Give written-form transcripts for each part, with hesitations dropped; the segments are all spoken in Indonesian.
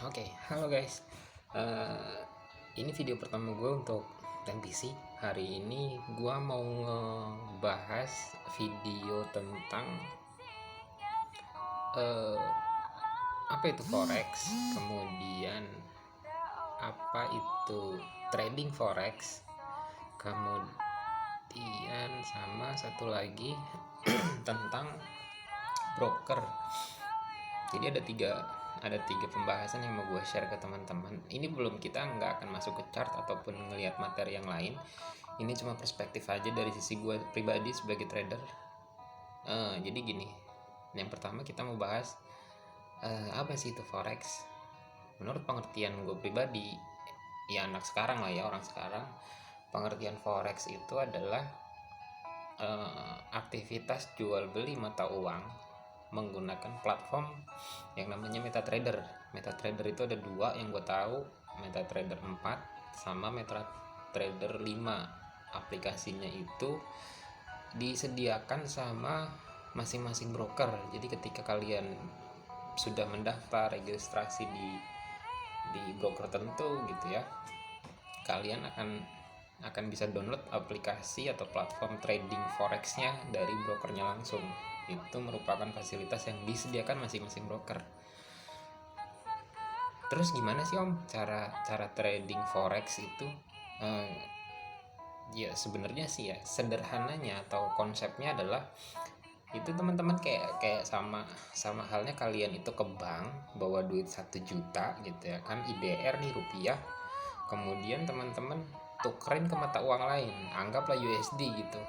Oke, halo guys. Eh, ini video pertama gue untuk NPC. Hari ini gue mau ngebahas video tentang eh, apa itu forex, kemudian apa itu trading forex, kemudian sama satu lagi tentang broker. Jadi ada tiga pembahasan yang mau gue share ke teman-teman. Ini belum, kita nggak akan masuk ke chart ataupun ngelihat materi yang lain. Ini cuma perspektif aja dari sisi gue pribadi sebagai trader. Jadi gini, yang pertama kita mau bahas apa sih itu forex. Menurut pengertian gue pribadi, ya anak sekarang lah ya, orang sekarang, pengertian forex itu adalah aktivitas jual beli mata uang menggunakan platform yang namanya MetaTrader. MetaTrader itu ada dua yang gue tahu, MetaTrader 4 sama MetaTrader 5. Aplikasinya itu disediakan sama masing-masing broker. Jadi ketika kalian sudah mendaftar registrasi di broker tertentu gitu ya, kalian akan bisa download aplikasi atau platform trading forexnya dari brokernya langsung. Itu merupakan fasilitas yang disediakan masing-masing broker. Terus gimana sih om cara trading forex itu? Eh, ya sebenarnya sih ya sederhananya atau konsepnya adalah itu teman-teman kayak sama halnya kalian itu ke bank bawa duit 1 juta gitu ya kan, IDR nih rupiah, kemudian teman-teman tukerin ke mata uang lain, anggaplah USD gitu.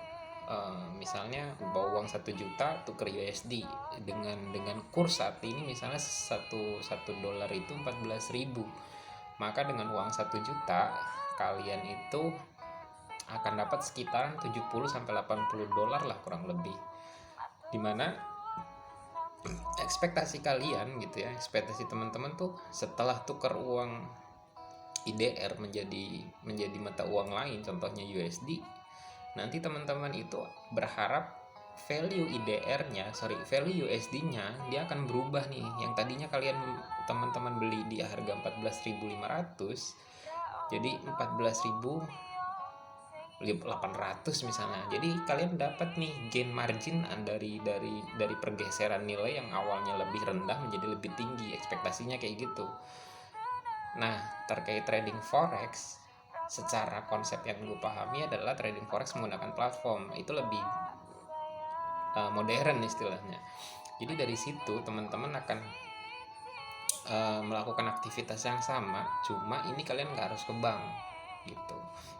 Misalnya bawa uang 1 juta tuker USD dengan kurs saat ini misalnya satu dolar itu 14.000, maka dengan uang 1 juta kalian itu akan dapat sekitaran 70 sampai 80 dolar lah kurang lebih, dimana ekspektasi kalian gitu ya, ekspektasi teman-teman tuh setelah tukar uang IDR menjadi mata uang lain, contohnya USD, nanti teman-teman itu berharap value USD-nya dia akan berubah nih. Yang tadinya teman-teman beli di harga 14.500 jadi 14.800 misalnya. Jadi kalian dapat nih gain margin dari pergeseran nilai yang awalnya lebih rendah menjadi lebih tinggi, ekspektasinya kayak gitu. Nah, terkait trading forex, secara konsep yang gue pahami adalah trading forex menggunakan platform itu lebih modern istilahnya. Jadi dari situ teman-teman akan melakukan aktivitas yang sama, cuma ini kalian nggak harus ke bank gitu.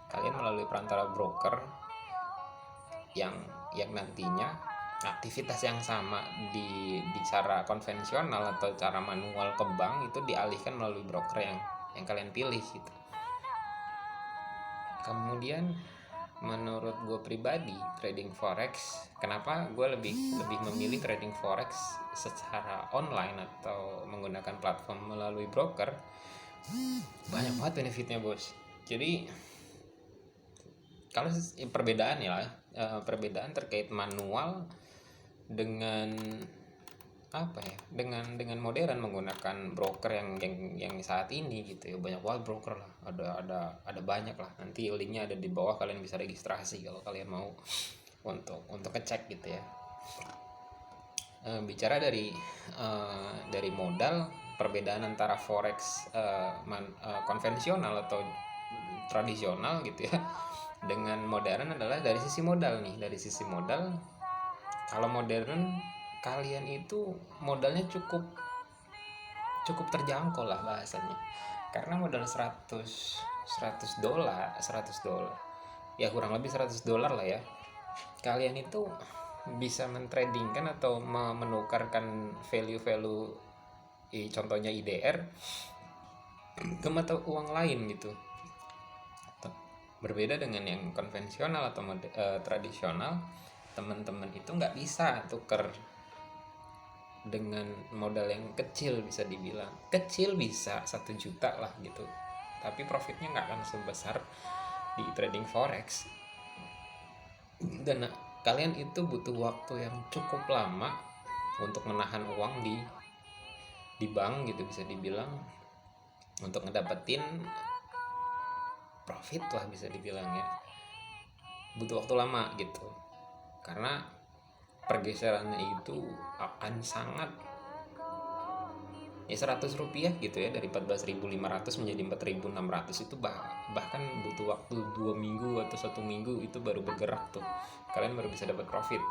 Kalian melalui perantara broker yang nantinya aktivitas yang sama di cara konvensional atau cara manual ke bank itu dialihkan melalui broker yang kalian pilih gitu. Kemudian menurut gue pribadi trading forex, kenapa gue lebih memilih trading forex secara online atau menggunakan platform melalui broker, banyak banget benefitnya bos. Jadi kalau perbedaan ya perbedaan terkait manual dengan apa ya, dengan modern menggunakan broker yang saat ini gitu ya, banyak banget broker lah, ada banyak lah, nanti linknya ada di bawah, kalian bisa registrasi kalau kalian mau untuk ngecek gitu ya. Bicara dari modal, perbedaan antara forex konvensional atau tradisional gitu ya dengan modern adalah dari sisi modal nih. Dari sisi modal, kalau modern kalian itu modalnya cukup terjangkau lah bahasanya, karena modal 100 dolar ya kurang lebih 100 dolar lah ya, kalian itu bisa mentradingkan atau menukarkan value contohnya IDR ke mata uang lain gitu. Berbeda dengan yang konvensional atau tradisional, teman-teman itu nggak bisa tuker dengan modal yang kecil, bisa dibilang kecil, bisa 1 juta lah gitu, tapi profitnya nggak akan sebesar di trading forex. Dan kalian itu butuh waktu yang cukup lama untuk menahan uang di bank gitu bisa dibilang, untuk ngedapetin profit lah bisa dibilang ya, butuh waktu lama gitu, karena pergeserannya itu akan sangat ya 100 rupiah gitu ya, dari 14.500 menjadi 4.600 itu bahkan butuh waktu 2 minggu atau 1 minggu itu baru bergerak tuh, kalian baru bisa dapat profit.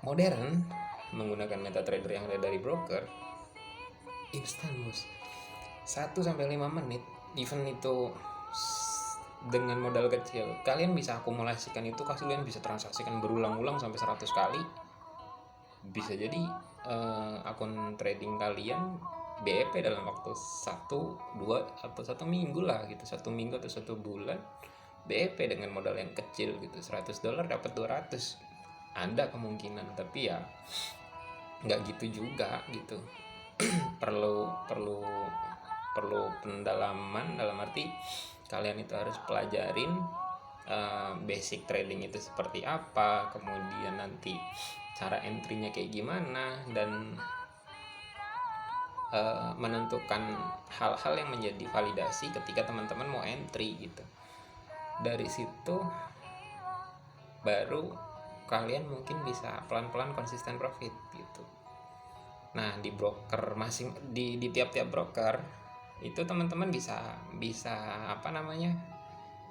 Modern menggunakan MetaTrader yang ada dari broker instan bos, 1-5 menit, even itu dengan modal kecil kalian bisa akumulasikan itu, kalian bisa transaksikan berulang-ulang sampai 100 kali. Bisa jadi akun trading kalian BEP dalam waktu 1-2 atau 1 minggu lah gitu, 1 minggu atau 1 bulan BEP dengan modal yang kecil gitu, $100 dapat 200, ada kemungkinan, tapi ya nggak gitu juga gitu. perlu perlu perlu pendalaman, dalam arti kalian itu harus pelajarin basic trading itu seperti apa, kemudian nanti cara entry-nya kayak gimana, dan menentukan hal-hal yang menjadi validasi ketika teman-teman mau entry gitu. Dari situ baru kalian mungkin bisa pelan-pelan konsisten profit gitu. Nah, di broker di tiap-tiap broker itu teman-teman bisa apa namanya,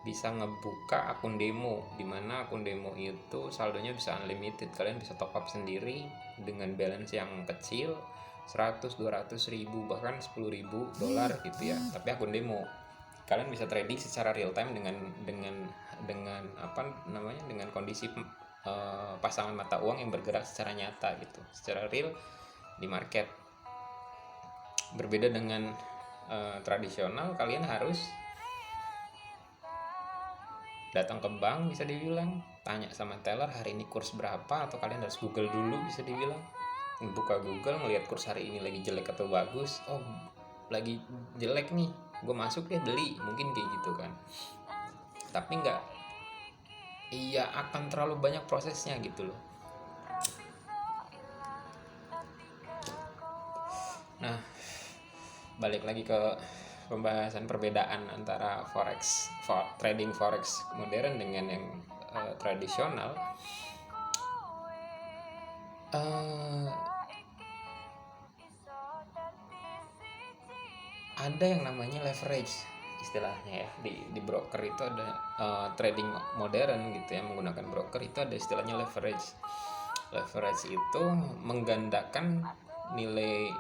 bisa ngebuka akun demo, dimana akun demo itu saldonya bisa unlimited, kalian bisa top up sendiri dengan balance yang kecil, 100-200 ribu bahkan 10.000 dolar gitu ya, tapi akun demo. Kalian bisa trading secara real time dengan apa namanya, dengan kondisi pasangan mata uang yang bergerak secara nyata gitu, secara real di market. Berbeda dengan tradisional, kalian harus datang ke bank, bisa dibilang tanya sama teller hari ini kurs berapa, atau kalian harus Google dulu, bisa dibilang buka Google ngelihat kurs hari ini lagi jelek atau bagus, oh lagi jelek nih gue masuk deh beli, mungkin kayak gitu kan. Tapi nggak, iya akan terlalu banyak prosesnya gitu loh. Nah, balik lagi ke pembahasan perbedaan antara trading forex modern dengan yang tradisional. Ada yang namanya leverage istilahnya ya, di broker itu ada trading modern gitu ya, menggunakan broker itu ada istilahnya leverage. Leverage itu menggandakan nilai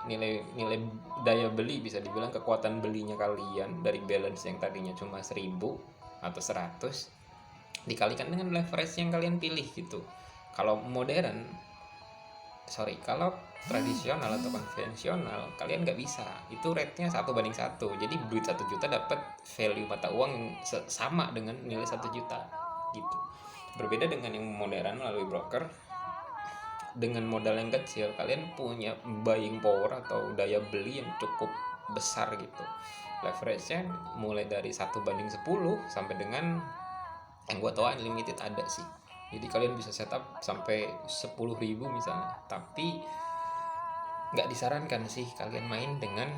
daya beli, bisa dibilang kekuatan belinya kalian dari balance yang tadinya cuma 1.000 atau 100 dikalikan dengan leverage yang kalian pilih gitu. Kalau kalau tradisional atau konvensional kalian nggak bisa, itu rate-nya 1:1, jadi duit 1 juta dapat value mata uang yang sama dengan nilai 1 juta gitu. Berbeda dengan yang modern melalui broker, dengan modal yang kecil kalian punya buying power atau daya beli yang cukup besar gitu. Leverage-nya mulai dari 1:10 sampai dengan yang gue tahu unlimited ada sih, jadi kalian bisa setup sampai 10.000 misalnya. Tapi nggak disarankan sih kalian main dengan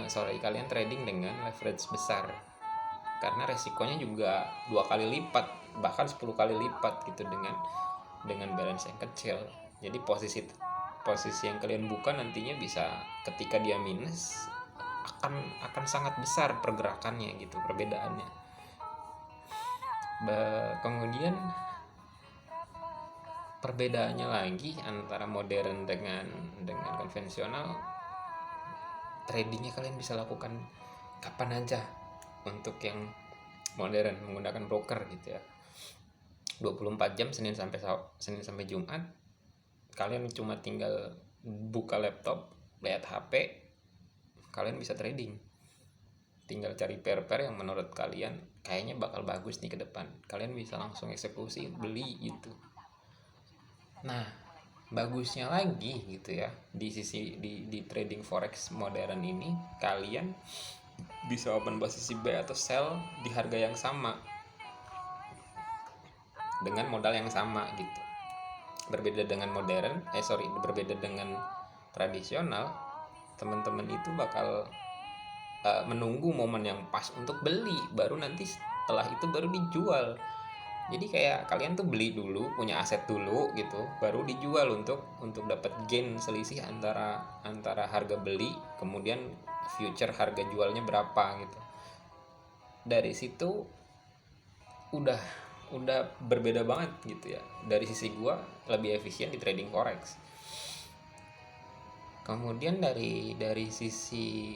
kalian trading dengan leverage besar, karena resikonya juga 2 kali lipat bahkan 10 kali lipat gitu dengan balance yang kecil. Jadi posisi yang kalian buka nantinya bisa, ketika dia minus, akan sangat besar pergerakannya gitu, perbedaannya. Kemudian perbedaannya lagi antara modern dengan konvensional, tradingnya kalian bisa lakukan kapan aja. Untuk yang modern menggunakan broker gitu ya, 24 jam Senin sampai Jumat, kalian cuma tinggal buka laptop, lihat HP, kalian bisa trading. Tinggal cari pair-pair yang menurut kalian kayaknya bakal bagus nih ke depan, kalian bisa langsung eksekusi beli gitu. Nah, bagusnya lagi gitu ya, di trading forex modern ini kalian bisa open posisi buy atau sell di harga yang sama dengan modal yang sama gitu. Berbeda dengan tradisional, teman-teman itu bakal menunggu momen yang pas untuk beli, baru nanti setelah itu baru dijual. Jadi kayak kalian tuh beli dulu, punya aset dulu gitu, baru dijual untuk dapat gain selisih antara harga beli kemudian future harga jualnya berapa gitu. Dari situ udah berbeda banget gitu ya. Dari sisi gua lebih efisien di trading forex. Kemudian dari sisi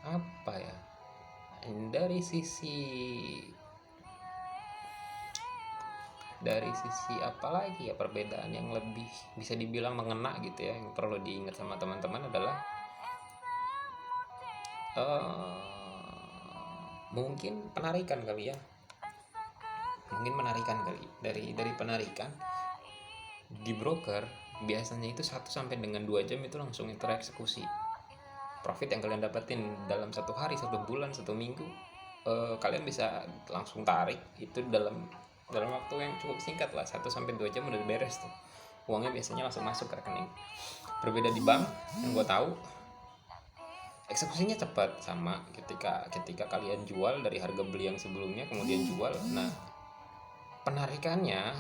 apa ya? Dari sisi apa lagi ya perbedaan yang lebih bisa dibilang mengena gitu ya, yang perlu diingat sama teman-teman adalah mungkin penarikan kali ya. Dari penarikan di broker biasanya itu 1 sampai dengan 2 jam itu langsung tereksekusi. Profit yang kalian dapetin dalam 1 hari, 1 bulan, 1 minggu, kalian bisa langsung tarik itu dalam waktu yang cukup singkat lah. 1 sampai 2 jam udah beres tuh, uangnya biasanya langsung masuk ke rekening. Berbeda di bank yang gue tahu, eksekusinya cepat. Sama ketika kalian jual dari harga beli yang sebelumnya kemudian jual, nah penarikannya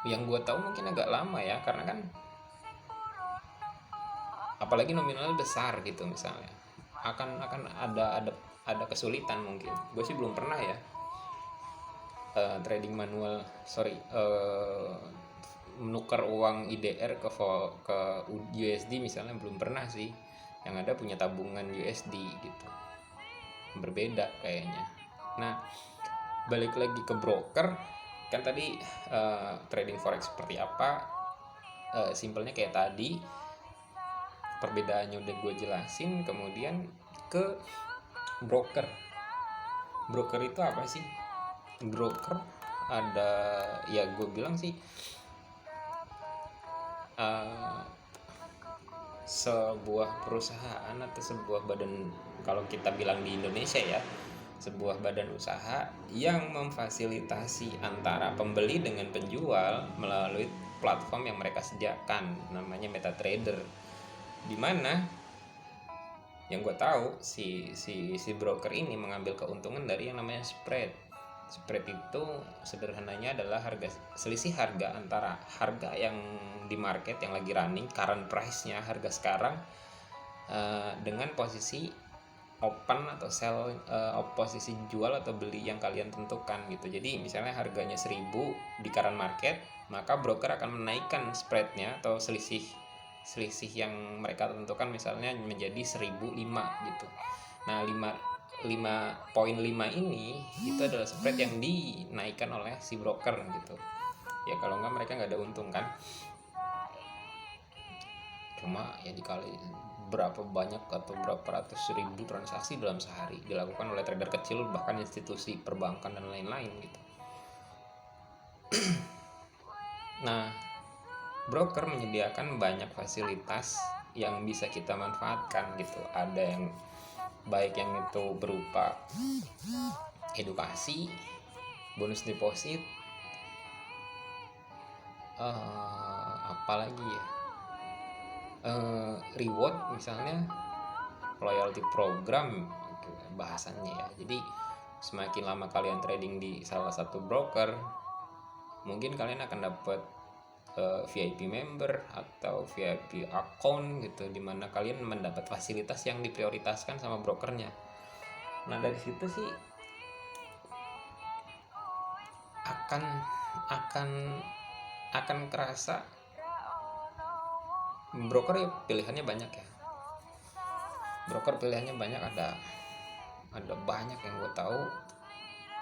yang gue tahu mungkin agak lama ya, karena kan apalagi nominalnya besar gitu misalnya, akan ada kesulitan. Mungkin gue sih belum pernah ya trading manual, menukar uang IDR ke USD misalnya, belum pernah sih. Yang ada punya tabungan USD gitu, berbeda kayaknya. Nah, balik lagi ke broker kan tadi, trading forex seperti apa, simpelnya kayak tadi, perbedaannya udah gue jelasin. Kemudian ke broker itu apa sih? Broker ada, ya gue bilang sih sebuah perusahaan atau sebuah badan, kalau kita bilang di Indonesia ya, sebuah badan usaha yang memfasilitasi antara pembeli dengan penjual melalui platform yang mereka sediakan, namanya MetaTrader. Dimana yang gue tahu si broker ini mengambil keuntungan dari yang namanya spread. Spread itu sederhananya adalah selisih harga antara harga yang di market yang lagi running, current price-nya, harga sekarang, dengan posisi open atau sell, posisi jual atau beli yang kalian tentukan gitu. Jadi misalnya harganya 1000 di current market, maka broker akan menaikkan spreadnya atau selisih yang mereka tentukan misalnya menjadi 1005 gitu. Nah 5.5 ini itu adalah spread yang dinaikkan oleh si broker gitu ya. Kalau enggak mereka nggak ada untung kan, cuma ya dikali berapa banyak atau berapa ratus ribu transaksi dalam sehari dilakukan oleh trader kecil, bahkan institusi perbankan dan lain-lain gitu. Nah, broker menyediakan banyak fasilitas yang bisa kita manfaatkan gitu. Ada yang baik yang itu berupa edukasi, bonus deposit, apalagi ya, reward misalnya, loyalty program gitu, bahasannya ya. Jadi semakin lama kalian trading di salah satu broker, mungkin kalian akan dapat VIP member atau VIP account gitu, dimana kalian mendapat fasilitas yang diprioritaskan sama brokernya. Nah dari situ sih akan kerasa broker ya pilihannya banyak ya. Broker pilihannya banyak, ada banyak yang gue tahu.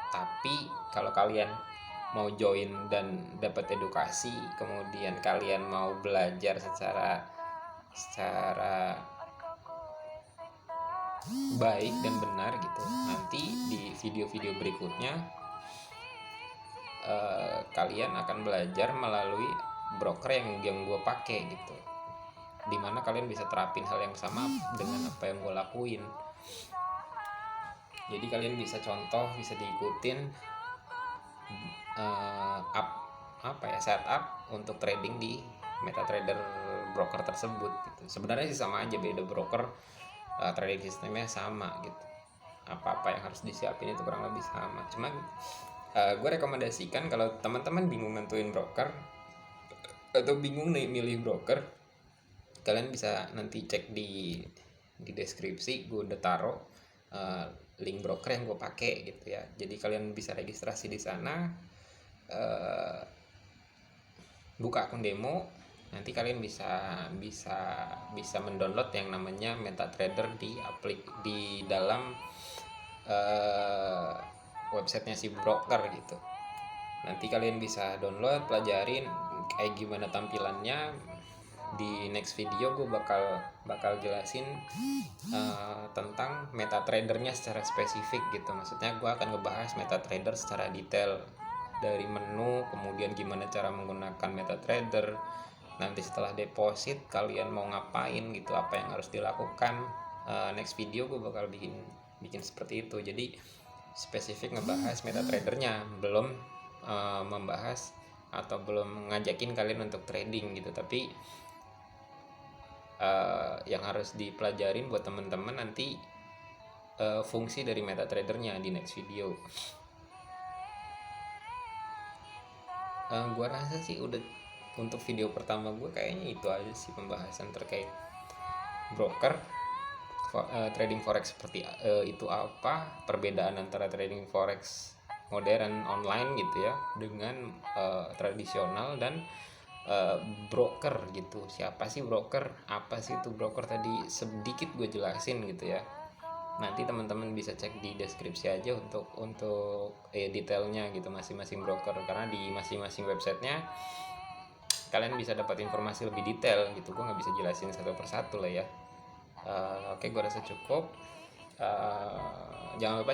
Tapi kalau kalian mau join dan dapat edukasi, kemudian kalian mau belajar secara baik dan benar gitu, nanti di video-video berikutnya kalian akan belajar melalui broker yang gue pakai gitu, dimana kalian bisa terapin hal yang sama dengan apa yang gue lakuin. Jadi kalian bisa contoh, bisa diikutin setup untuk trading di MetaTrader broker tersebut gitu. Sebenarnya sih sama aja, beda broker, trading sistemnya sama gitu, apa-apa yang harus disiapin itu kurang lebih sama. Cuma gue rekomendasikan kalau teman-teman bingung nentuin broker atau bingung nih milih broker, kalian bisa nanti cek di deskripsi, gue udah taruh link broker yang gue pakai gitu ya. Jadi kalian bisa registrasi di sana, buka akun demo, nanti kalian bisa mendownload yang namanya MetaTrader di dalam websitenya si broker gitu. Nanti kalian bisa download, pelajarin kayak gimana tampilannya. Di next video gue bakal jelasin tentang MetaTradernya secara spesifik gitu. Maksudnya gue akan ngebahas MetaTrader secara detail, dari menu, kemudian gimana cara menggunakan MetaTrader, nanti setelah deposit kalian mau ngapain gitu, apa yang harus dilakukan. Next video gue bakal bikin seperti itu. Jadi spesifik ngebahas MetaTradernya, belum membahas atau belum ngajakin kalian untuk trading gitu. Tapi yang harus dipelajarin buat teman-teman nanti fungsi dari MetaTradernya di next video. Gua rasa sih udah, untuk video pertama gue kayaknya itu aja sih pembahasan terkait broker, trading forex seperti itu apa, perbedaan antara trading forex modern online gitu ya dengan tradisional, dan broker gitu. Siapa sih broker, apa sih itu broker, tadi sedikit gue jelasin gitu ya. Nanti teman-teman bisa cek di deskripsi aja untuk detailnya gitu masing-masing broker, karena di masing-masing websitenya kalian bisa dapat informasi lebih detail gitu. Gue nggak bisa jelasin satu persatu lah ya. Oke, gue rasa cukup. Jangan lupa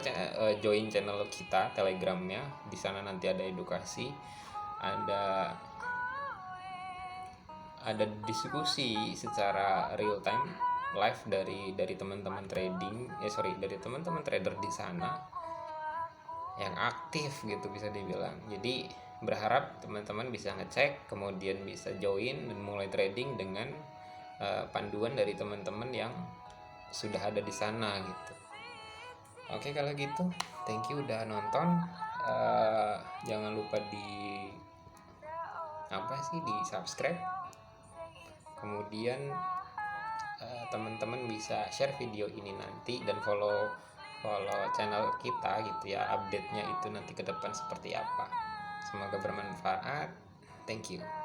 join channel kita Telegramnya. Di sana nanti ada edukasi, ada diskusi secara real time live dari teman-teman dari teman-teman trader di sana yang aktif gitu bisa dibilang. Jadi berharap teman-teman bisa ngecek, kemudian bisa join dan mulai trading dengan panduan dari teman-teman yang sudah ada di sana gitu. Oke, kalau gitu thank you udah nonton. Jangan lupa di subscribe, kemudian teman-teman bisa share video ini nanti, dan follow channel kita gitu ya, update-nya itu nanti ke depan seperti apa. Semoga bermanfaat. Thank you.